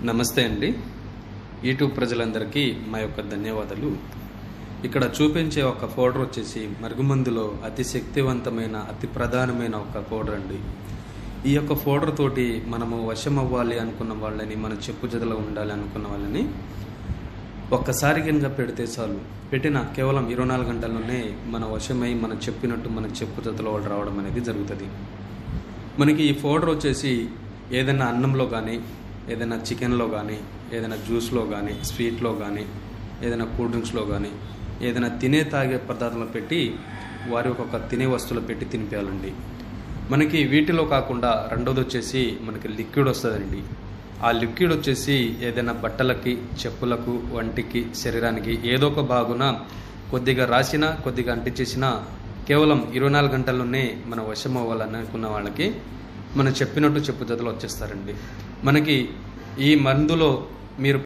నమస్తే అండి. యూట్యూబ్ ప్రజలందరికీ మా యొక్క ధన్యవాదాలు. ఇక్కడ చూపించే ఒక పౌడర్ వచ్చేసి మరుగుమందులో అతి శక్తివంతమైన అతి ప్రధానమైన ఒక పౌడర్ అండి. ఈ యొక్క పౌడర్ తోటి మనము వశం అవ్వాలి అనుకున్న వాళ్ళని, మన చెప్పు జతలో ఉండాలి అనుకున్న వాళ్ళని ఒక్కసారి కనుక పెడితే చాలు, పెట్టిన కేవలం 24 గంటల్లోనే మన వశమై మన చెప్పినట్టు మన చెప్పు జతలో వాళ్ళు రావడం అనేది జరుగుతుంది. మనకి ఈ పౌడర్ వచ్చేసి ఏదైనా అన్నంలో కానీ, ఏదైనా చికెన్లో కానీ, ఏదైనా జ్యూస్లో కానీ, స్వీట్లో కానీ, ఏదైనా కూల్ డ్రింక్స్లో కానీ, ఏదైనా తినే తాగే పదార్థాలు పెట్టి వారి ఒక తినే వస్తువులు పెట్టి తినిపించాలండి. మనకి వీటిలో కాకుండా రెండోది వచ్చేసి మనకి లిక్విడ్ వస్తుందండి. ఆ లిక్విడ్ వచ్చేసి ఏదైనా బట్టలకి, చెప్పులకు, వంటికి, శరీరానికి ఏదో ఒక భాగున కొద్దిగా రాసినా, కొద్దిగా అంటించేసినా కేవలం 24 గంటల్లోనే మన వశం అవ్వాలని అనుకున్న వాళ్ళకి మనం చెప్పినట్టు చెప్పు జతలు వచ్చేస్తారండి. మనకి ఈ మందులో మీరు